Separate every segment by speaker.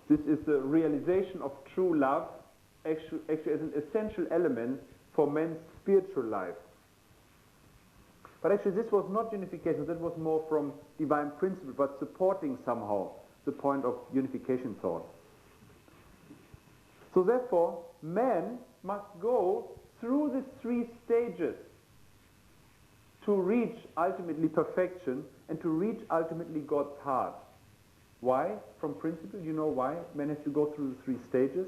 Speaker 1: This is the realization of true love, actually as an essential element for man's spiritual life. But actually this was not unification, that was more from divine principle, but supporting somehow the point of unification thought. So therefore, man must go through the three stages to reach ultimately perfection and to reach ultimately God's heart. Why? From principle, you know why man has to go through the three stages?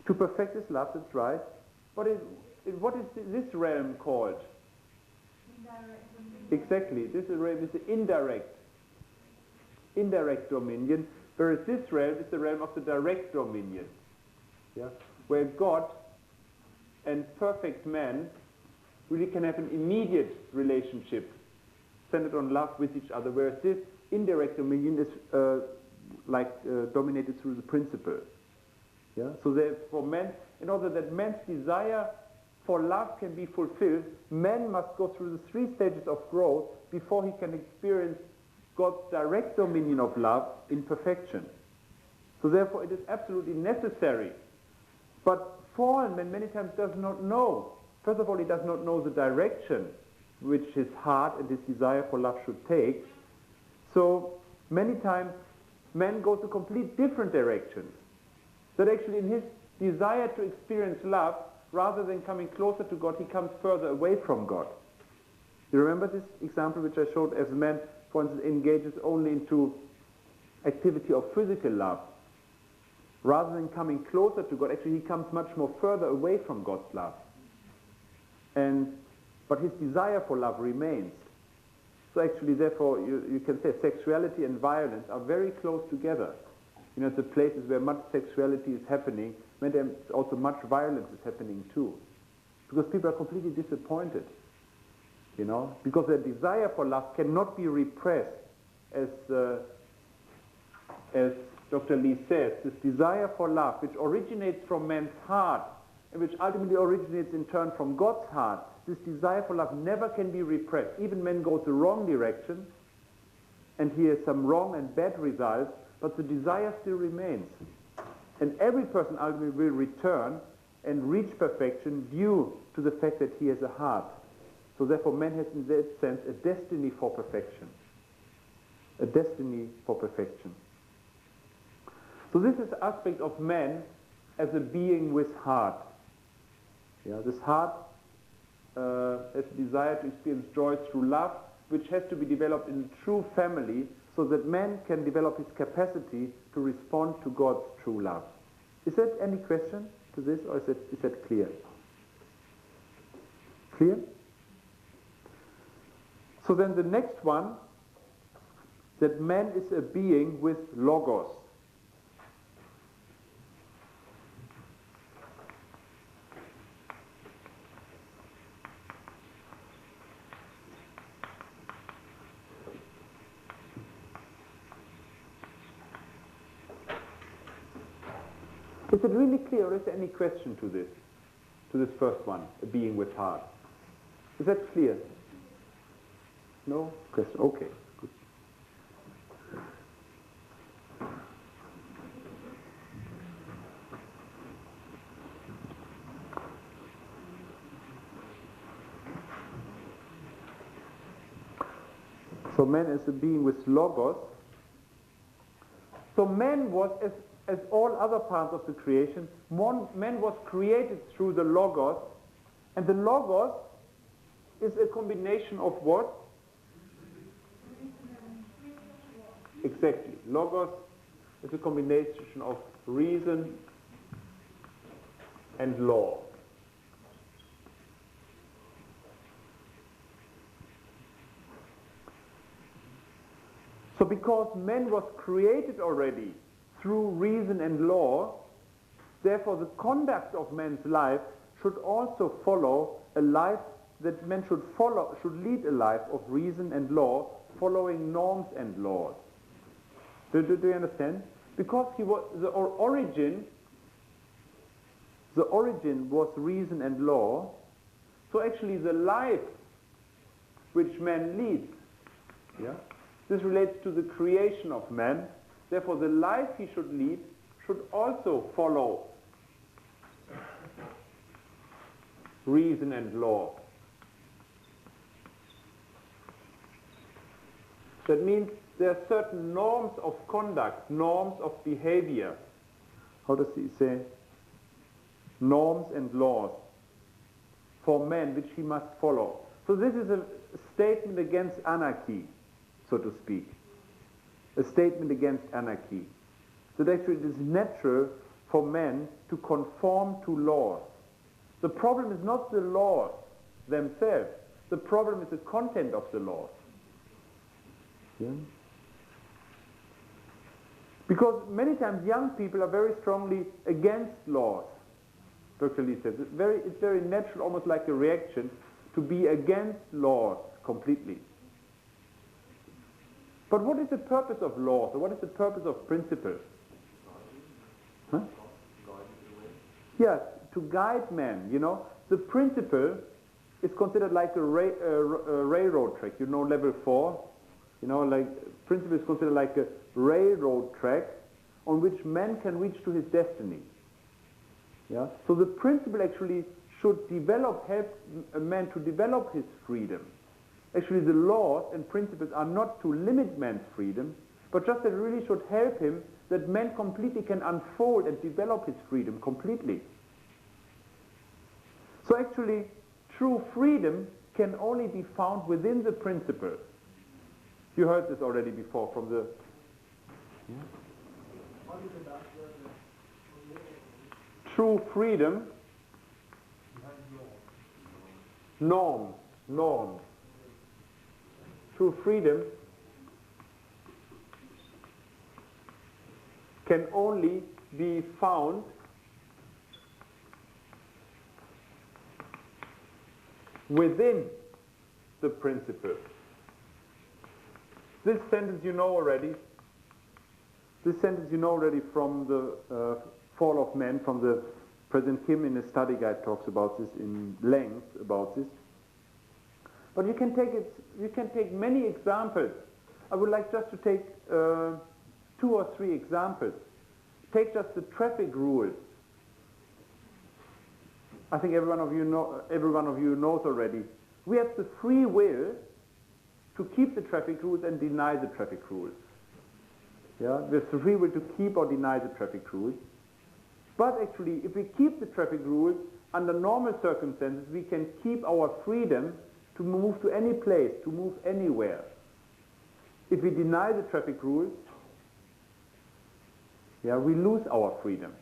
Speaker 1: To perfect his love, that's right. What is this realm called? Exactly, this realm is the indirect dominion, whereas this realm is the realm of the direct dominion. Yeah? Where God and perfect man really can have an immediate relationship centered on love with each other, whereas this indirect dominion is dominated through the principle. Yeah? So therefore man, in order that man's desire for love can be fulfilled, man must go through the three stages of growth before he can experience God's direct dominion of love in perfection. So therefore it is absolutely necessary. But fallen man many times does not know. First of all, he does not know the direction which his heart and his desire for love should take. So many times man goes a complete different directions. That actually in his desire to experience love, rather than coming closer to God, he comes further away from God. You remember this example which I showed as man, for instance, engages only into activity of physical love. Rather than coming closer to God, actually he comes much more further away from God's love. But his desire for love remains. So actually, therefore, you can say sexuality and violence are very close together. You know, the places where much sexuality is happening, when there's also much violence is happening too. Because people are completely disappointed. You know, because their desire for love cannot be repressed, as Dr. Lee says, this desire for love, which originates from man's heart, and which ultimately originates in turn from God's heart, this desire for love never can be repressed. Even men go the wrong direction, and he has some wrong and bad results, but the desire still remains. And every person ultimately will return and reach perfection due to the fact that he has a heart. So therefore man has in that sense a destiny for perfection. A destiny for perfection. So this is the aspect of man as a being with heart. Yeah, this heart has a desire to experience joy through love, which has to be developed in a true family, so that man can develop his capacity to respond to God's true love. Is there any question to this, or is that clear? Clear? So then the next one, that man is a being with logos. Is it really clear, or is there any question to this first one, a being with heart? Is that clear? No question? Okay, good. So man is a being with logos. So man was, as all other parts of the creation, man was created through the logos, and the logos is a combination of what? Exactly. Logos is a combination of reason and law. So because man was created already through reason and law, therefore the conduct of man's life should also follow a life that man should lead a life of reason and law, following norms and laws. Do you understand? Because he was the origin was reason and law. So actually the life which man leads Yeah? This relates to the creation of man. Therefore, the life he should lead should also follow reason and law. That means there are certain norms of conduct, norms of behavior. How does he say? Norms and laws for man which he must follow. So this is a statement against anarchy, so to speak. A statement against anarchy. That actually it is natural for men to conform to laws. The problem is not the laws themselves. The problem is the content of the laws. Yeah? Because many times young people are very strongly against laws. Dr. Lee says it's very natural, almost like a reaction, to be against laws completely. But what is the purpose of laws, or what is the purpose of principles? Huh? Yes, to guide men, you know. The principle is considered like a railroad track, you know, level 4. You know, like, principle is considered like a railroad track on which man can reach to his destiny. Yeah? So the principle actually should help a man to develop his freedom. Actually, the laws and principles are not to limit man's freedom, but just that it really should help him that man completely can unfold and develop his freedom completely. So actually, true freedom can only be found within the principle. You heard this already before from the... Yeah? True freedom, norms. True freedom can only be found within the principle. This sentence you know already. This sentence you know already from the Fall of Man, from the President Kim in his study guide talks about this in length about this. But you can take many examples. I would like just to take 2 or 3 examples. Take just the traffic rules. I think every one of you knows already. We have the free will to keep the traffic rules and deny the traffic rules. Yeah, there's the free will to keep or deny the traffic rules. But actually, if we keep the traffic rules, under normal circumstances, we can keep our freedom to move to any place, to move anywhere. If we deny the traffic rules, yeah, we lose our freedom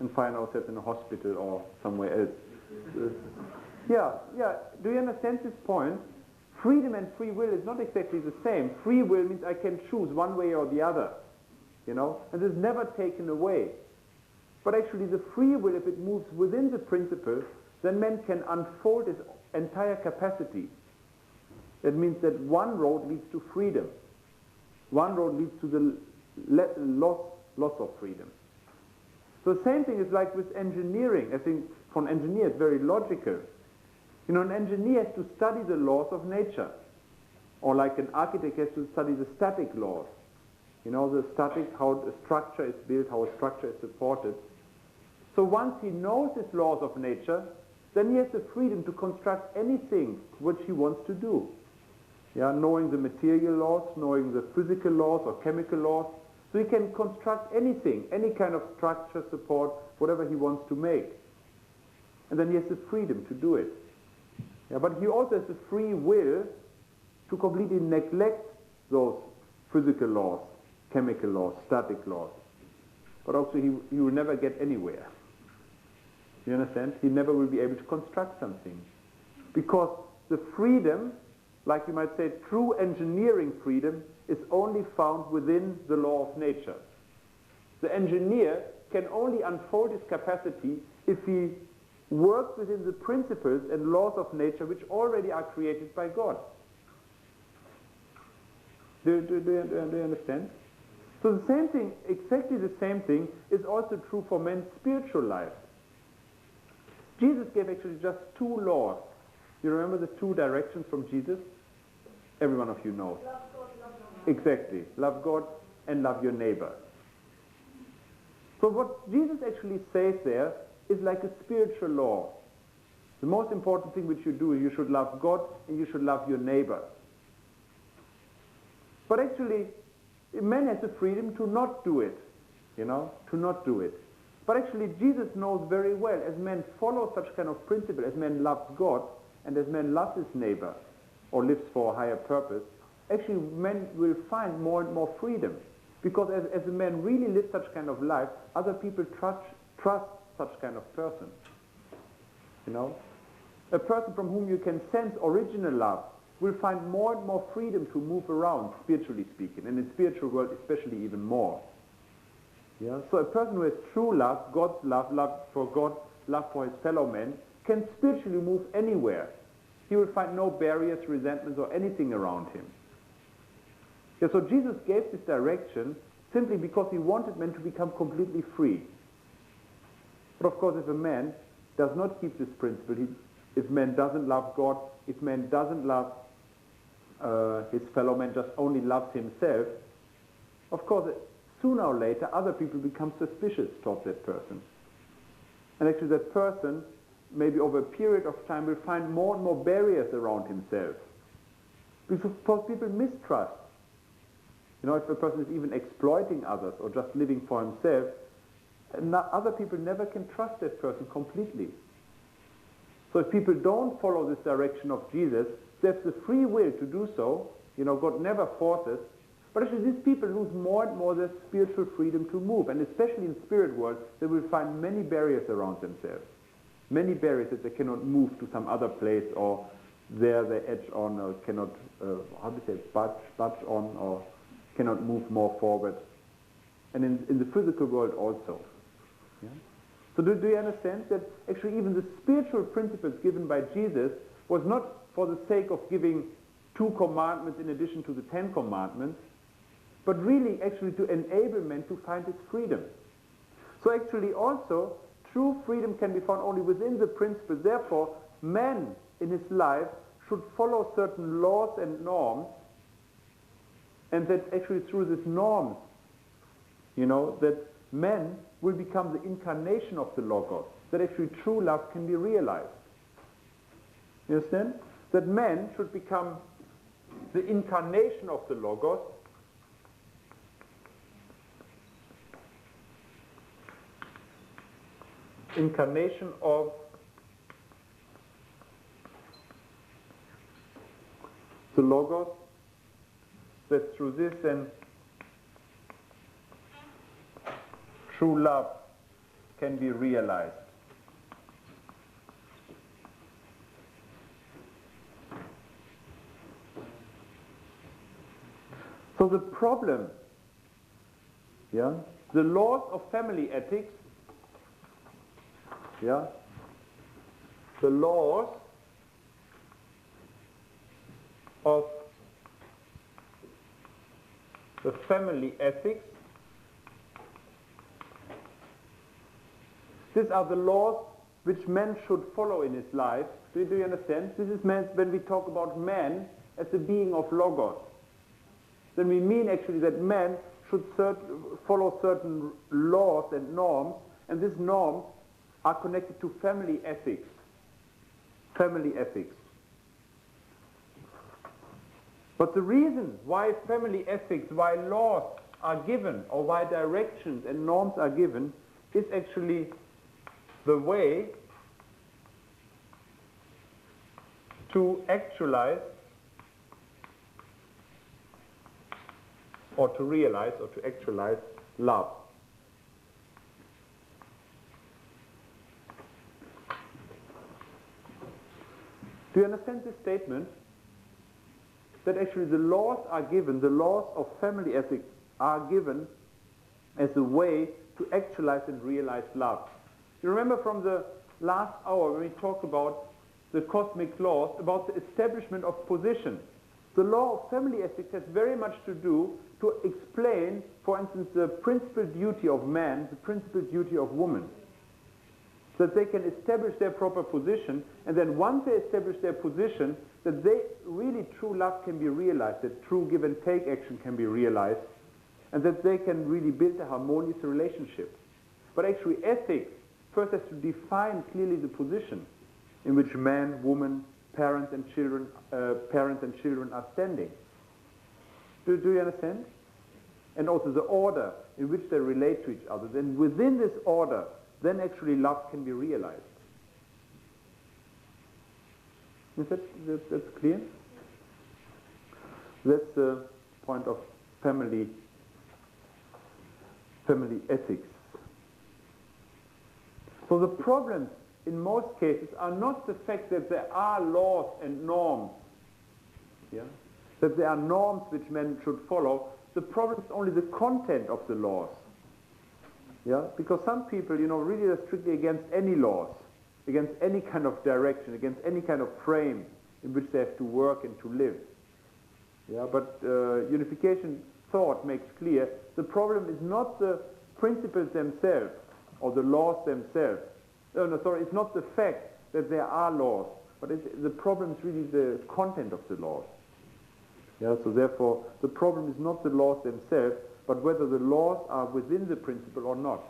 Speaker 1: and find ourselves in a hospital or somewhere else. Yeah. Do you understand this point? Freedom and free will is not exactly the same. Free will means I can choose one way or the other, you know, and it's never taken away. But actually the free will, if it moves within the principle, then man can unfold his entire capacity. That means that one road leads to freedom. One road leads to the loss of freedom. So the same thing is like with engineering. I think for an engineer it's very logical. You know, an engineer has to study the laws of nature. Or like an architect has to study the static laws. You know, the static, how a structure is built, how a structure is supported. So once he knows his laws of nature, then he has the freedom to construct anything which he wants to do. Yeah, knowing the material laws, knowing the physical laws or chemical laws. So he can construct anything, any kind of structure, support, whatever he wants to make. And then he has the freedom to do it. Yeah, but he also has the free will to completely neglect those physical laws, chemical laws, static laws. But also he will never get anywhere. You understand? He never will be able to construct something. Because the freedom, like you might say, true engineering freedom, is only found within the law of nature. The engineer can only unfold his capacity if he works within the principles and laws of nature which already are created by God. Do you understand? So the same thing, exactly the same thing, is also true for man's spiritual life. Jesus gave actually just 2 laws. You remember the 2 directions from Jesus? Every one of you knows.
Speaker 2: Love God, love your neighbor.
Speaker 1: Exactly. Love God and love your neighbor. So what Jesus actually says there is like a spiritual law. The most important thing which you do is you should love God and you should love your neighbor. But actually, man has the freedom to not do it, to not do it. But actually, Jesus knows very well, as man follows such kind of principle, as man loves God, and as man loves his neighbor, or lives for a higher purpose, actually man will find more and more freedom. Because as a man really lives such kind of life, other people trust such kind of person. A person from whom you can sense original love will find more and more freedom to move around, spiritually speaking, and in spiritual world especially even more. Yeah? So a person who has true love, God's love, love for God, love for his fellow men, can spiritually move anywhere. He will find no barriers, resentments, or anything around him. Yeah, so Jesus gave this direction simply because he wanted men to become completely free. But of course, if a man does not keep this principle, if man doesn't love God, if man doesn't love his fellow man, just only loves himself, of course, sooner or later, other people become suspicious towards that person. And actually that person, maybe over a period of time, will find more and more barriers around himself. Because people mistrust. If a person is even exploiting others or just living for himself, other people never can trust that person completely. So if people don't follow this direction of Jesus, they have the free will to do so. God never forces. But actually these people lose more and more their spiritual freedom to move. And especially in the spirit world, they will find many barriers around themselves. Many barriers that they cannot move to some other place, or there they edge on, or cannot, budge on, or cannot move more forward. And in the physical world also. Yeah? So do you understand that actually even the spiritual principles given by Jesus was not for the sake of giving 2 commandments in addition to the 10 commandments, but really actually to enable men to find his freedom. So actually also, true freedom can be found only within the principles. Therefore, man in his life should follow certain laws and norms, and that actually through these norms, that man will become the incarnation of the Logos, that actually true love can be realized. You understand? That man should become the incarnation of the Logos, incarnation of the Logos, that through this then true love can be realized. So the problem, the laws of family ethics, the laws of the family ethics, these are the laws which man should follow in his life. Do you understand? This is meant when we talk about man as a being of Logos. Then we mean actually that man should follow certain laws and norms, and these norms are connected to family ethics. Family ethics. But the reason why family ethics, why laws are given, or why directions and norms are given, is actually the way to actualize or to realize or to actualize love. Do you understand this statement? That actually the laws are given, the laws of family ethics are given as a way to actualize and realize love. You remember from the last hour when we talked about the cosmic laws, about the establishment of position. The law of family ethics has very much to do to explain, for instance, the principal duty of man, the principal duty of woman. So that they can establish their proper position, and then once they establish their position, that they really true love can be realized, that true give and take action can be realized, and that they can really build a harmonious relationship. But actually ethics first has to define clearly the position in which man, woman, parents and children are standing. Do you understand? And also the order in which they relate to each other. Then within this order, then actually love can be realized. Is that's clear? That's the point of family ethics. So the problems in most cases are not the fact that there are laws and norms, that there are norms which men should follow. The problem is only the content of the laws. Because some people, really are strictly against any laws, against any kind of direction, against any kind of frame in which they have to work and to live. But unification thought makes clear the problem is not the principles themselves or the laws themselves. It's not the fact that there are laws, but the problem is really the content of the laws. So therefore, the problem is not the laws themselves, but whether the laws are within the principle or not.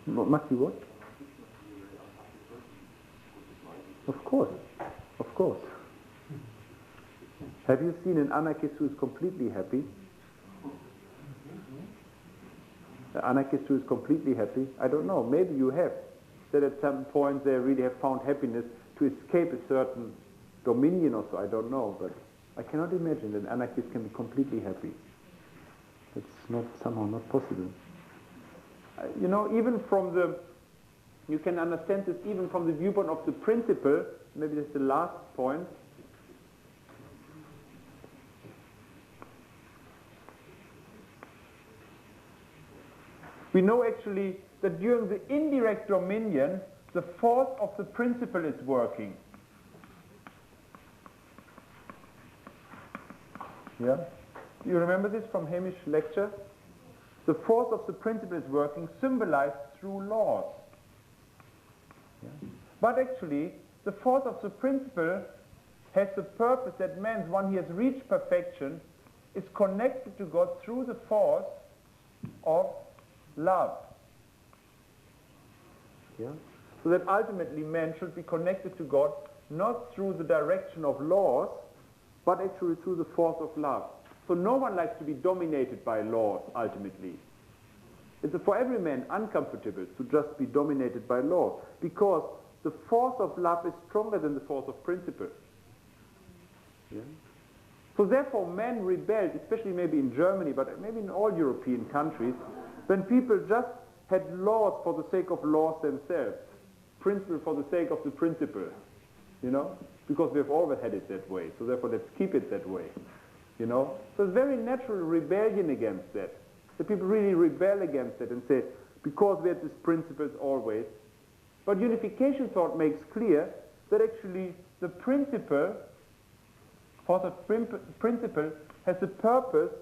Speaker 1: Must be what? Of course. Have you seen an anarchist who is completely happy? An anarchist who is completely happy? I don't know. Maybe you have. That at some point they really have found happiness to escape a certain dominion or so. I don't know. But I cannot imagine that an anarchist can be completely happy. That's somehow not possible. Even from you can understand this even from the viewpoint of the principle. Maybe that's the last point. We know actually that during the indirect dominion, the force of the principle is working. You remember this from Hamish's lecture? The force of the principle is working, symbolized through laws. But actually, the force of the principle has the purpose that man, when he has reached perfection, is connected to God through the force of love. So that ultimately man should be connected to God not through the direction of laws, but actually through the force of love. So no one likes to be dominated by laws ultimately. It's for every man uncomfortable to just be dominated by law, because the force of love is stronger than the force of principle. So therefore men rebelled, especially maybe in Germany, but maybe in all European countries, when people just had laws for the sake of laws themselves, principle for the sake of the principle, because we have always had it that way, so therefore let's keep it that way, So it's very natural rebellion against that. The people really rebel against it and say, because we had these principles always. But unification thought makes clear that actually the principle, force of principle, has the purpose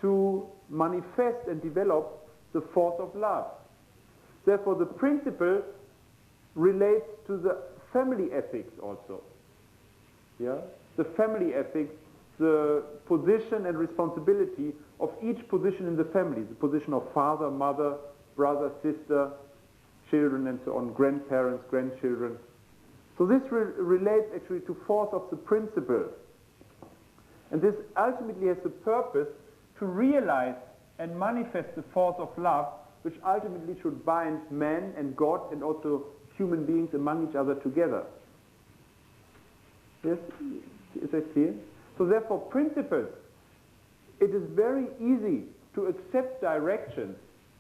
Speaker 1: to manifest and develop the force of love. Therefore the principle relates to the family ethics also. The family ethics, the position and responsibility of each position in the family, the position of father, mother, brother, sister, children and so on, grandparents, grandchildren. So this relates actually to force of the principle. And this ultimately has the purpose to realize and manifest the force of love, which ultimately should bind man and God and also human beings among each other together. Yes? Is that clear? So therefore principles, it is very easy to accept directions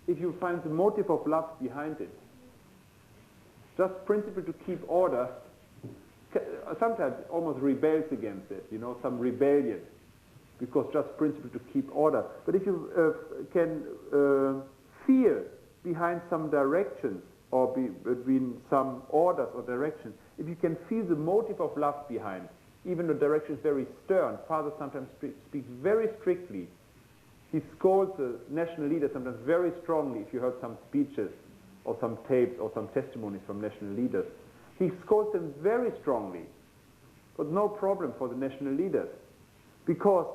Speaker 1: if you find the motive of love behind it. Just principle to keep order sometimes almost rebels against it, some rebellion, because just principle to keep order. But if you can feel behind some directions or between some orders or directions, if you can feel the motive of love behind, even the direction is very stern. Father sometimes speaks very strictly. He scolds the national leader sometimes very strongly if you heard some speeches or some tapes or some testimonies from national leaders. He scolds them very strongly, but no problem for the national leaders, because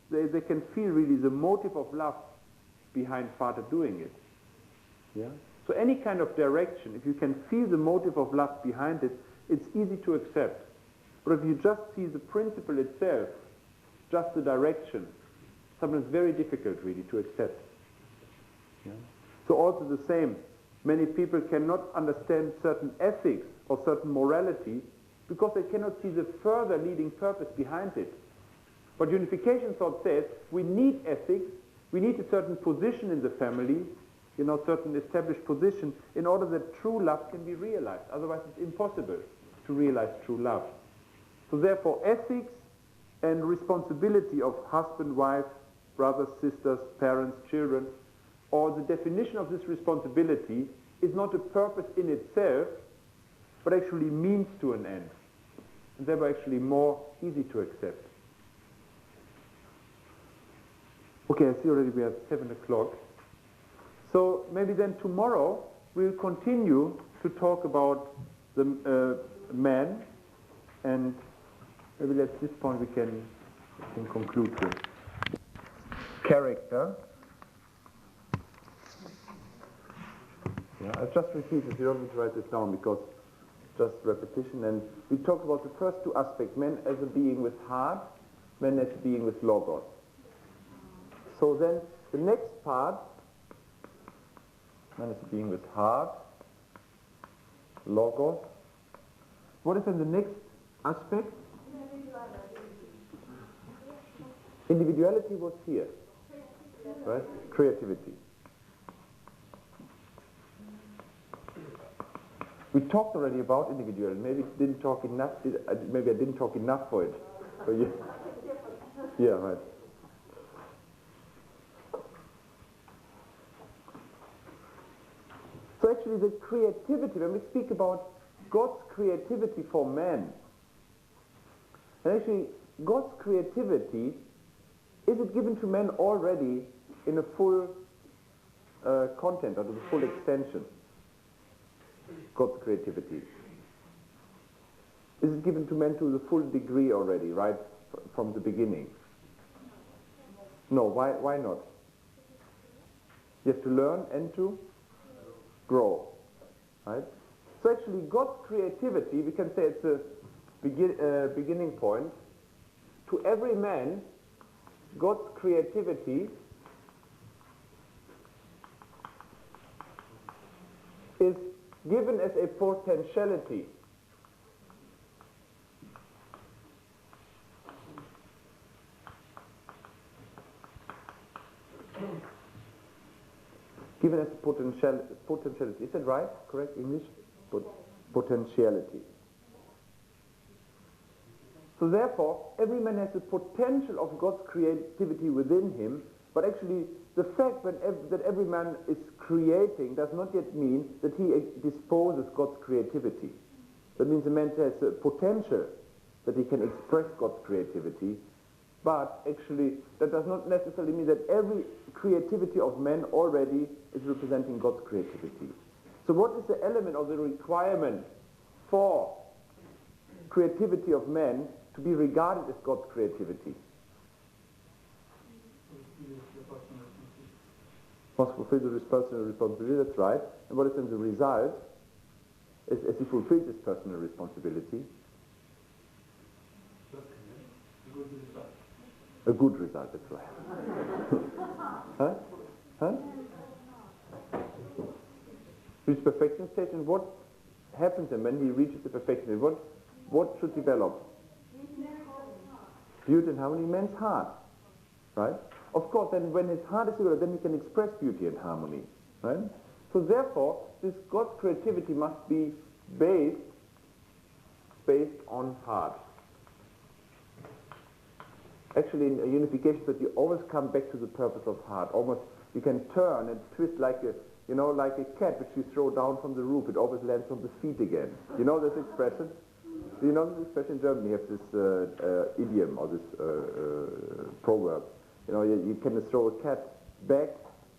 Speaker 1: they can feel really the motive of love behind Father doing it. Yeah? So any kind of direction, if you can feel the motive of love behind it, it's easy to accept. But if you just see the principle itself, just the direction, sometimes very difficult really to accept. Yeah? So also the same, many people cannot understand certain ethics or certain morality because they cannot see the further leading purpose behind it. But unification thought says we need ethics, we need a certain position in the family, certain established position, in order that true love can be realized. Otherwise it's impossible to realize true love. So therefore ethics and responsibility of husband, wife, brothers, sisters, parents, children, or the definition of this responsibility is not a purpose in itself, but actually means to an end. And thereby actually more easy to accept. Okay, I see already we have 7 o'clock. So maybe then tomorrow we'll continue to talk about the man, and maybe at this point we can conclude with character. Yeah, I'll just repeat it, you don't need to write this down because just repetition. And we talked about the first 2 aspects, man as a being with heart, man as a being with logos. So then the next part, man as a being with heart, logos. What is then the next aspect? Individuality was here, right? Creativity. We talked already about individuality. Maybe didn't talk enough. Maybe I didn't talk enough for it. So yeah, right. So actually, the creativity. When we speak about God's creativity for man, and actually God's creativity, is it given to man already in a full content or to the full extension? God's creativity. Is it given to man to the full degree already, right, from the beginning? No, why not? You have to learn and to grow, right? So actually God's creativity, we can say it's a beginning point. To every man, God's creativity is given as a potentiality. Given as a potentiality. Is that right? Correct English? Potentiality. So therefore, every man has the potential of God's creativity within him, but actually the fact that every man is creating does not yet mean that he disposes God's creativity. That means a man has a potential that he can express God's creativity, but actually that does not necessarily mean that every creativity of man already is representing God's creativity. So what is the element or the requirement for creativity of man to be regarded as God's creativity? Must fulfill the personal responsibility, that's right. And what is then the result? As he fulfills his personal responsibility? A good result, that's right. Huh? Reach perfection stage, and what happens then when he reaches the perfection stage? What should develop? Beauty and harmony in man's heart, right? Of course, then when his heart is developed, then he can express beauty and harmony, right? So therefore, this God's creativity must be based on heart. Actually, in a unification, that you always come back to the purpose of heart. Almost, you can turn and twist like a cat which you throw down from the roof. It always lands on the feet again. You know this expression? Do you know this expression in Germany? You have this idiom or this proverb. You can throw a cat back,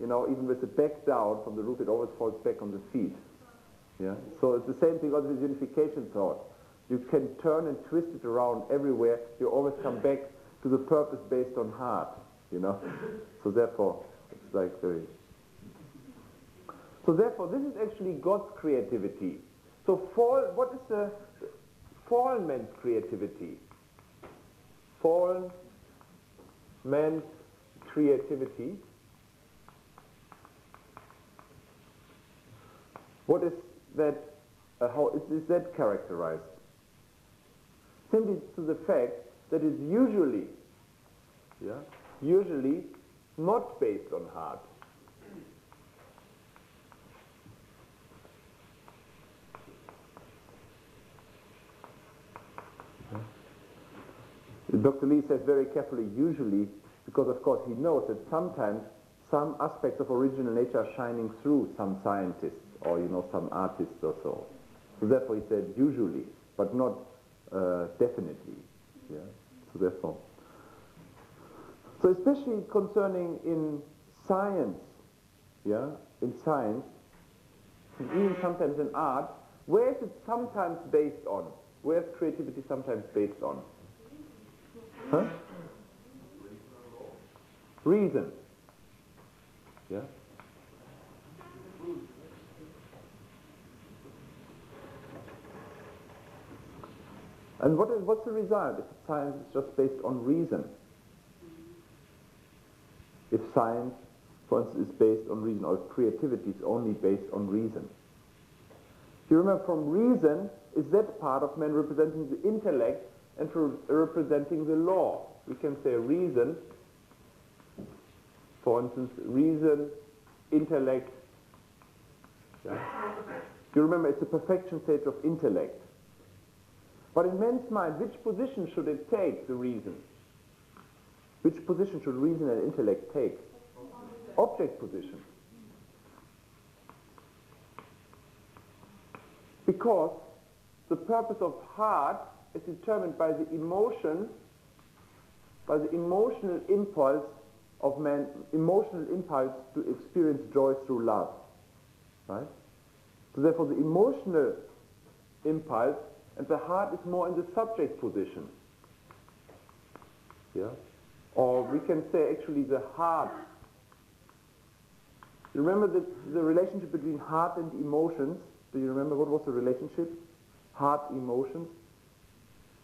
Speaker 1: even with the back down from the roof, it always falls back on the feet.
Speaker 2: Yeah? So it's the same thing also with unification thought. You can turn and twist it around everywhere. You always come back to the purpose based on heart, you know. So therefore, it's like very... So therefore, this is actually God's creativity. So what is the fallen man's creativity? Fallen man's creativity. What is that, how is that characterized? Simply to the fact that it's usually not based on heart. Dr. Lee says very carefully, usually, because of course he knows that sometimes some aspects of original nature are shining through some scientists or, you know, some artists or so. So therefore he said usually, but not definitely. Yeah. So therefore. So especially concerning in science, yeah, in science, and even sometimes in art, where is it sometimes based on? Where is creativity sometimes based on? Huh? Reason. Yeah. And what's the result if science is just based on reason? If science, for instance, is based on reason, or if creativity is only based on reason. You remember, from reason is that part of man representing the intellect and for representing the law. We can say reason, for instance, reason, intellect. Yeah. You remember, it's a perfection state of intellect. But in man's mind, which position should it take, the reason? Which position should reason and intellect take? Object position. Because the purpose of heart is determined by the emotion, by the emotional impulse of man, emotional impulse to experience joy through love. Right? So therefore the emotional impulse, and the heart is more in the subject position. Yeah? Or we can say actually the heart. You remember the relationship between heart and emotions? Do you remember what was the relationship? Heart, emotions.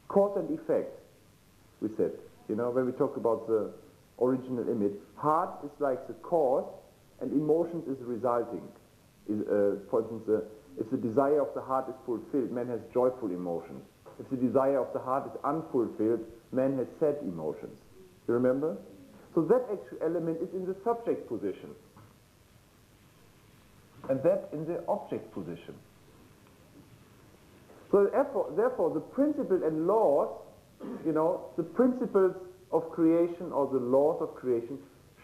Speaker 2: Cause and effect, we said. You know, when we talk about the original image, heart is like the cause and emotions is resulting. For instance, if the desire of the heart is fulfilled, man has joyful emotions. If the desire of the heart is unfulfilled, man has sad emotions. You remember? So that actual element is in the subject position. And that in the object position. So therefore the principles and laws, you know, the principles of creation or the laws of creation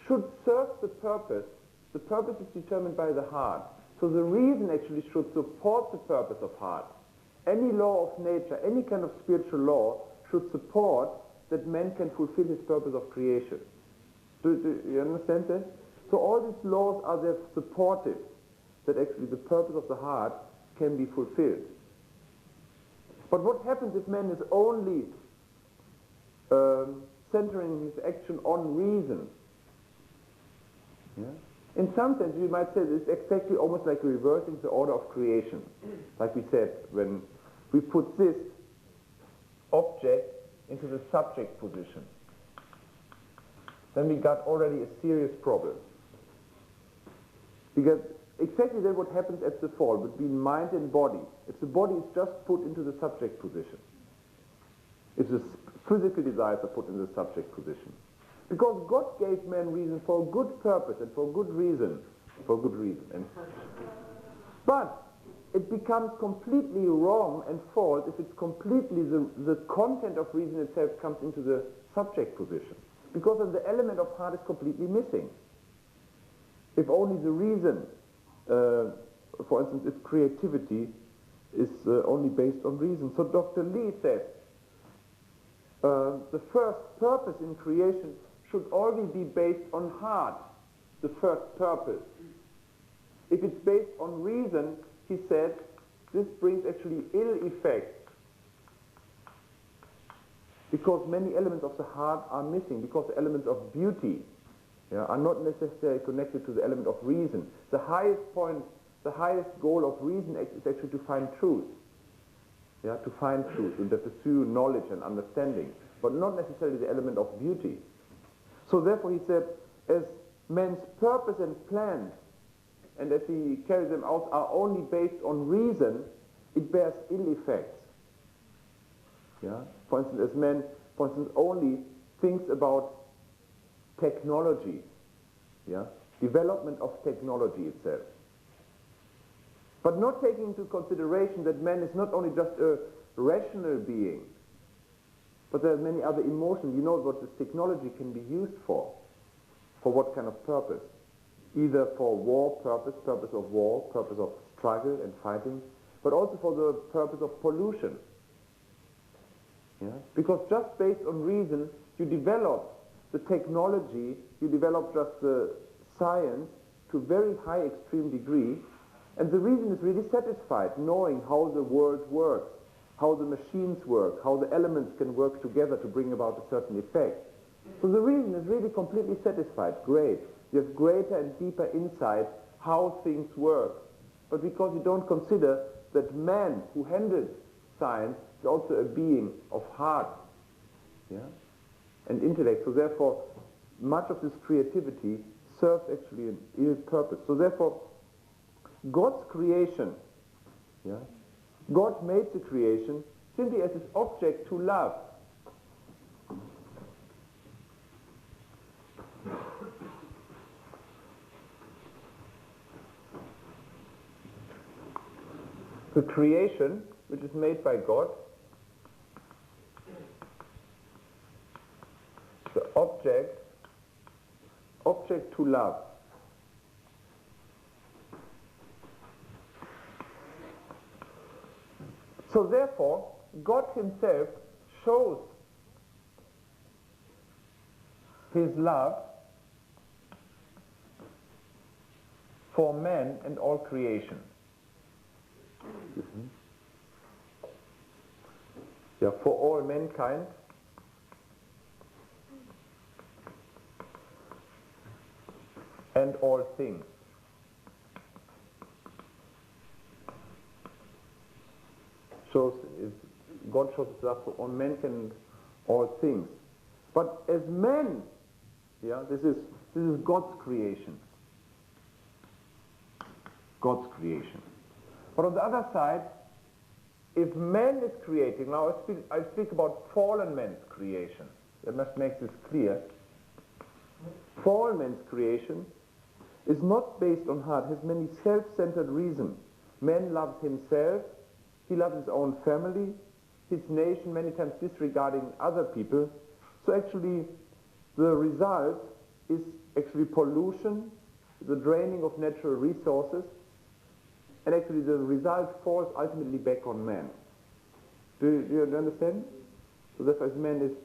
Speaker 2: should serve the purpose. The purpose is determined by the heart. So the reason actually should support the purpose of heart. Any law of nature, any kind of spiritual law should support that man can fulfill his purpose of creation. Do you understand that? So all these laws are there supportive, that actually the purpose of the heart can be fulfilled. But what happens if man is only centering his action on reason? Yeah? In some sense, we might say it's exactly almost like reversing the order of creation. Like we said, when we put this object into the subject position, then we got already a serious problem. Because exactly then what happens at the fall between mind and body. If the body is just put into the subject position, if the physical desires are put in the subject position. Because God gave man reason for a good purpose and for good reason. But it becomes completely wrong and false if it's completely the content of reason itself comes into the subject position. Because then the element of heart is completely missing. If only the reason, for instance, if creativity is only based on reason. So Dr. Lee says, the first purpose in creation should always be based on heart, the first purpose. If it's based on reason, he said, this brings actually ill effects, because many elements of the heart are missing, because the elements of beauty are not necessarily connected to the element of reason. The highest point, the highest goal of reason is actually to find truth. To find truth and to pursue knowledge and understanding, but not necessarily the element of beauty. So therefore he said, as man's purpose and plans, and as he carries them out, are only based on reason, it bears ill effects. For instance, as man, for instance, only thinks about technology, development of technology itself, but not taking into consideration that man is not only just a rational being, but there are many other emotions. You know what this technology can be used for what kind of purpose? Either for war purpose of war, purpose of struggle and fighting, but also for the purpose of pollution. Because just based on reason, you develop the technology, you develop just the science to a very high extreme degree, and the reason is really satisfied, knowing how the world works, how the machines work, how the elements can work together to bring about a certain effect. So the reason is really completely satisfied, great. You have greater and deeper insight how things work. But because you don't consider that man who handles science is also a being of heart and intellect, so therefore much of this creativity serves actually an ill purpose. So therefore God's creation, God made the creation simply as his object to love. The creation, which is made by God, the object to love. So therefore, God himself shows his love for man and all creation. For all mankind, and all things. God shows his love for all mankind and all things. But as man, this is God's creation. God's creation. But on the other side, if man is creating, now I speak about fallen man's creation. I must make this clear. Fallen man's creation is not based on heart, has many self-centered reasons. Man loves himself, he loves his own family, his nation, many times disregarding other people. So actually the result is actually pollution, the draining of natural resources, and actually the result falls ultimately back on man. Do you understand? So therefore, as man is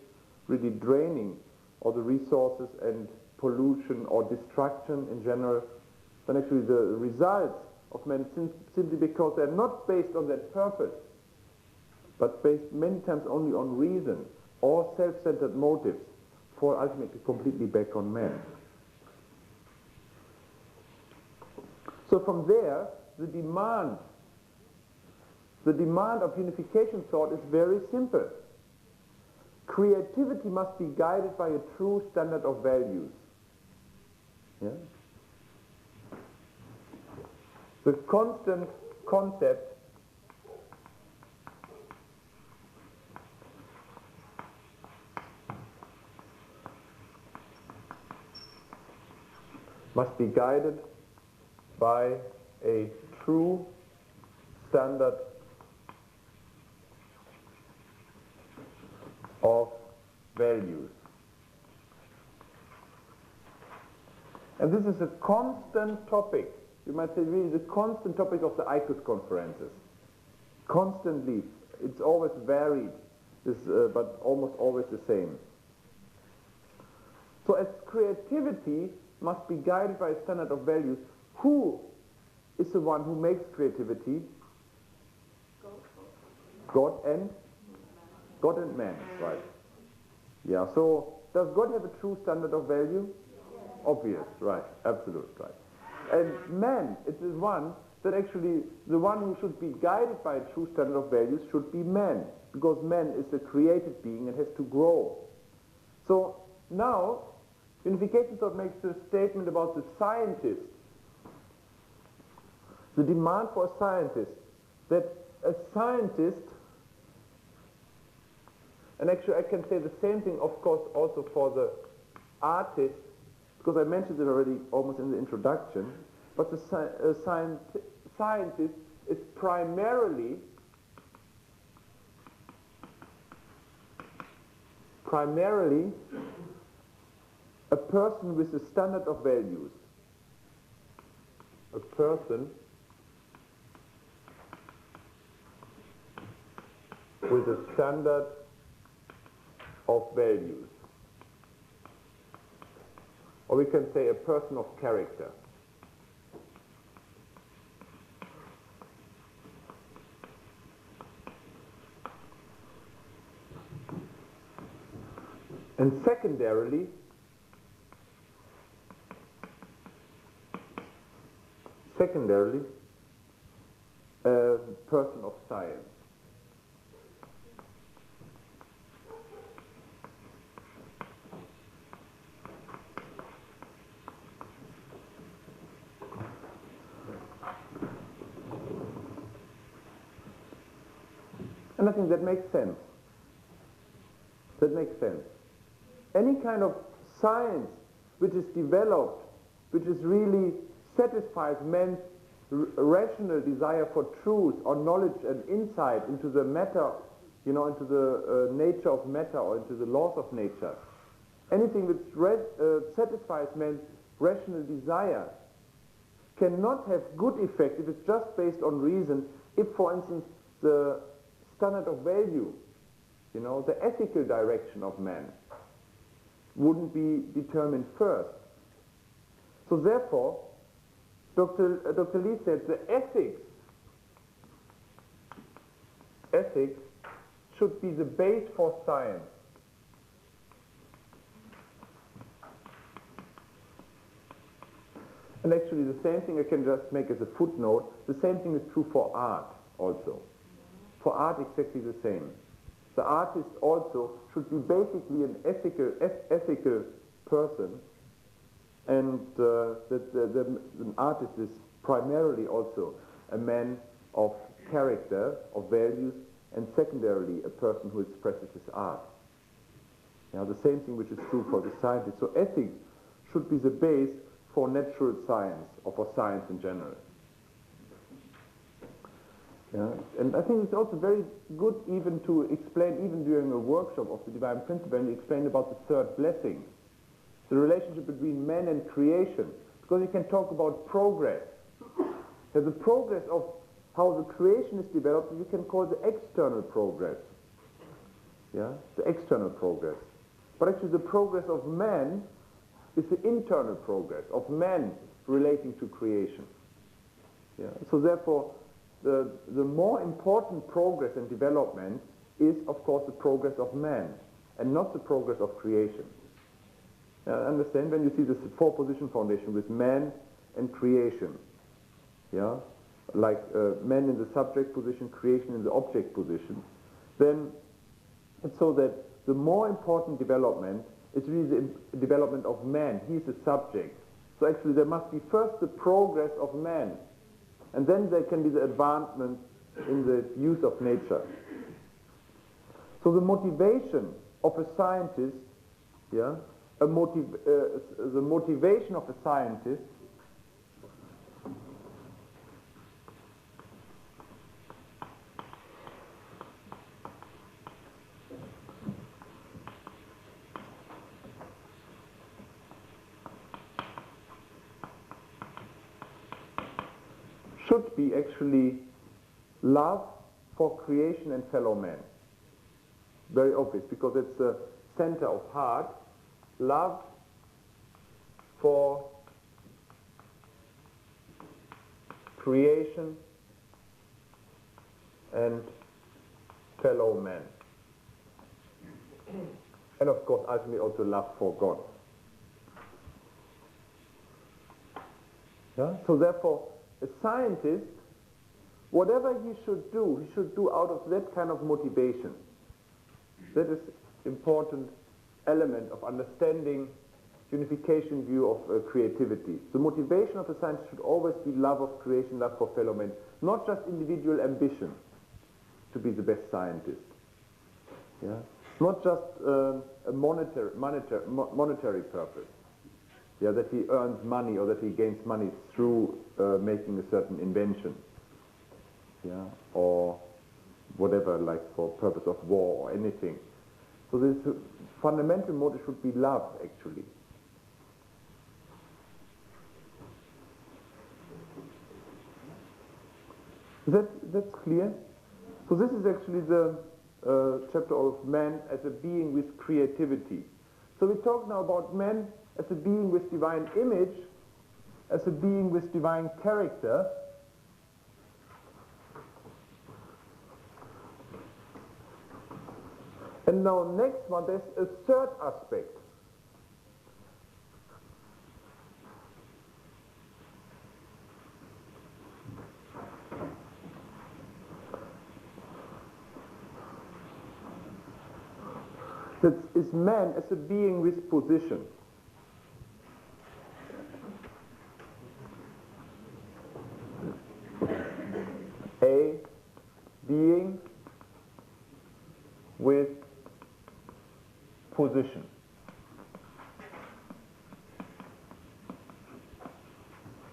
Speaker 2: really draining all the resources and pollution or destruction in general, then actually the results of man, simply because they're not based on that purpose, but based many times only on reason or self-centered motives, fall ultimately completely back on man. So from there, the demand of unification thought is very simple. Creativity must be guided by a true standard of values. The constant concept must be guided by a true standard of values. And this is a constant topic. You might say really the constant topic of the ICUS conferences. Constantly. It's always varied, but almost always the same. So as creativity must be guided by a standard of values, who is the one who makes creativity? God and man, right? Yeah, so does God have a true standard of value? Obvious, right, absolute, right. And man, it is one that actually, the one who should be guided by a true standard of values should be man, because man is a created being and has to grow. So now, unification thought makes a statement about the scientist, the demand for a scientist, that a scientist, and actually I can say the same thing, of course, also for the artist, because I mentioned it already almost in the introduction, but the scientist is primarily a person with a standard of values. A person with a standard of values. Or we can say a person of character. And secondarily, a person of science. And I think that makes sense. That makes sense. Any kind of science which is developed, which is really satisfies man's rational desire for truth or knowledge and insight into the matter, into the nature of matter or into the laws of nature. Anything which satisfies man's rational desire cannot have good effect if it's just based on reason, if, for instance, the standard of value, the ethical direction of man wouldn't be determined first. So therefore, Dr. Lee said the ethics should be the base for science. And actually the same thing I can just make as a footnote, the same thing is true for art also. For art exactly the same. The artist also should be basically an ethical person, and the artist is primarily also a man of character, of values, and secondarily a person who expresses his art. The same thing which is true for the scientist. So ethics should be the base for natural science, or for science in general. And I think it's also very good even to explain, even during a workshop of the divine principle, and we explain about the third blessing, the relationship between man and creation, because you can talk about progress. The progress of how the creation is developed, you can call the external progress. The external progress. But actually the progress of man is the internal progress of man relating to creation. So therefore, the more important progress and development is, of course, the progress of man, and not the progress of creation. Understand, when you see this four-position foundation with man and creation, like man in the subject position, creation in the object position, then it's so that the more important development is really the development of man. He is the subject. So actually there must be first the progress of man, and then there can be the advancement in the use of nature. So the motivation of a scientist, the motivation of a scientist should be actually love for creation and fellow men. Very obvious, because it's the center of heart. Love for creation and fellow man. And of course, ultimately also love for God. Yeah? So therefore, a scientist, whatever he should do out of that kind of motivation. That is important element of understanding unification view of creativity. The motivation of a scientist should always be love of creation, love for fellow men, not just individual ambition to be the best scientist. Yeah? Not just a monetary purpose. Yeah, that he earns money or that he gains money through making a certain invention. Yeah, or whatever, like for purpose of war or anything. So this fundamental motive should be love, actually. That's clear? So this is actually the chapter of man as a being with creativity. So we talk now about man as a being with divine image, as a being with divine character. And now next one, there's a third aspect. That is man as a being with position. A being with position.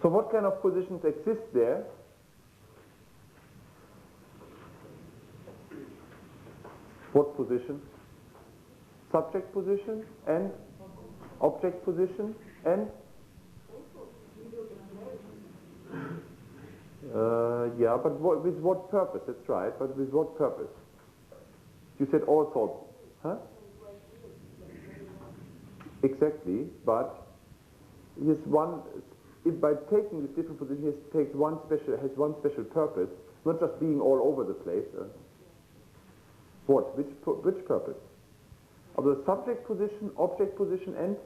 Speaker 2: So what kind of positions exist there? What position? Subject position and object position and yeah, but with what purpose? That's right, but with what purpose? You said all thoughts, huh? Exactly, but he's one. If by taking this different position, he has one special purpose, not just being all over the place. What? Which purpose? Of the subject position, object position, and?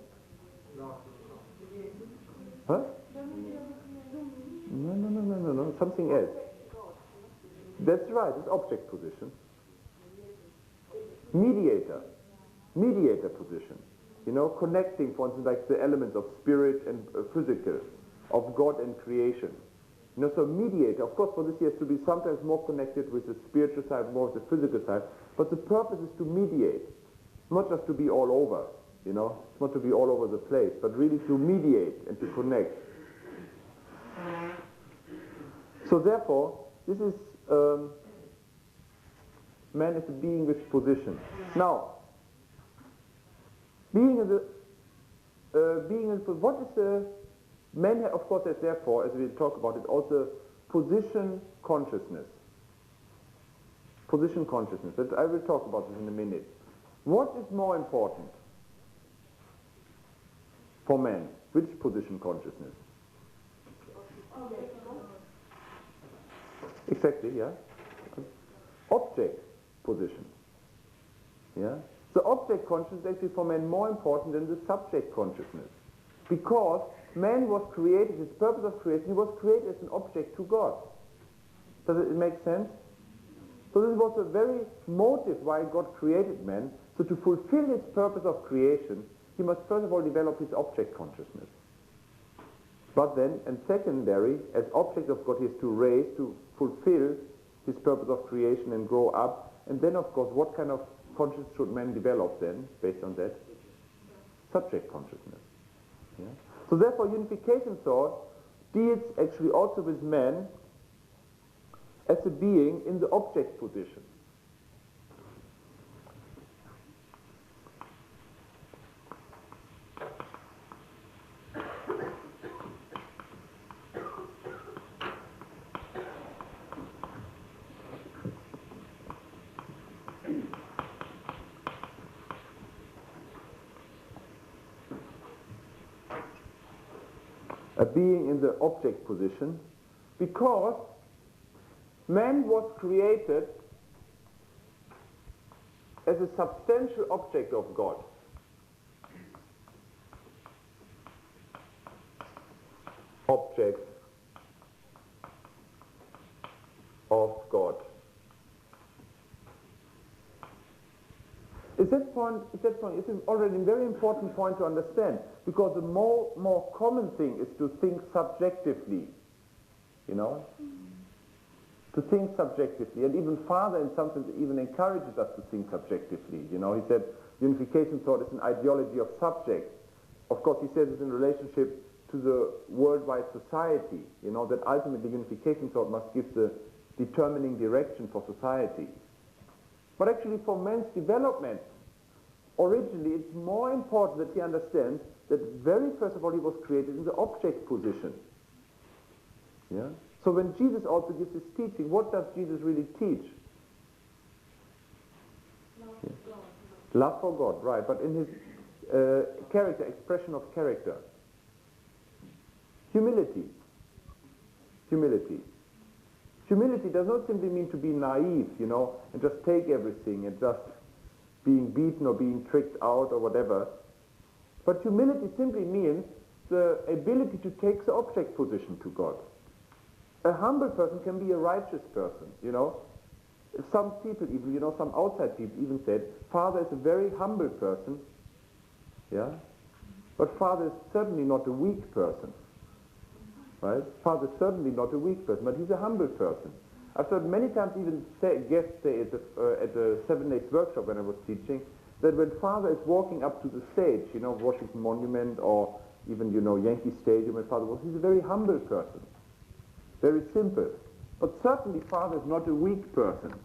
Speaker 2: Huh? No, something else. That's right, it's object position. Mediator position. You know, connecting, for instance, like the elements of spirit and physical, of God and creation. You know, so mediator, of course, for this he has to be sometimes more connected with the spiritual side, more with the physical side, but the purpose is to mediate. Not just to be all over, you know, not to be all over the place, but really to mediate and to connect. So therefore, this is man as a being with position. Now, what is the man? Of course, has therefore, as we talk about it, also position consciousness. Position consciousness. That I will talk about this in a minute. What is more important for man? Which position consciousness? Exactly, yeah. Object position. Yeah. The object consciousness is actually for man more important than the subject consciousness. Because man was created, his purpose of creation, he was created as an object to God. Does it make sense? So this was the very motive why God created man. So to fulfill his purpose of creation, he must first of all develop his object consciousness. But then, and secondary, as object of God, he has to raise, to fulfill his purpose of creation and grow up. And then, of course, what kind of consciousness should man develop then, based on that? Subject consciousness. Yeah? So therefore, unification thought deals actually also with man as a being in the object position. A being in the object position, because man was created as a substantial object of God. Object of God. Is that point is already a very important point to understand, because the more common thing is to think subjectively, you know, to think subjectively, and even Father in some sense even encourages us to think subjectively. You know, he said unification thought is an ideology of subject. Of course, he says it's in relationship to the worldwide society. You know, that ultimately unification thought must give the determining direction for society. But actually, for man's development, originally it's more important that he understands that very first of all he was created in the object position. Yeah? So when Jesus also gives his teaching, what does Jesus really teach? Love for God, right, but in his character, expression of character. Humility. Humility. Humility does not simply mean to be naive, you know, and just take everything and just being beaten or being tricked out or whatever. But humility simply means the ability to take the object position to God. A humble person can be a righteous person, you know. Some people even, you know, some outside people even said, Father is a very humble person, yeah, but Father is certainly not a weak person, right? Father is certainly not a weak person, but he's a humble person. I've heard many times even guests say at the 7 days workshop when I was teaching, that when Father is walking up to the stage, you know, Washington Monument or even, you know, Yankee Stadium, when Father was, he's a very humble person. Very simple. But certainly Father is not a weak person.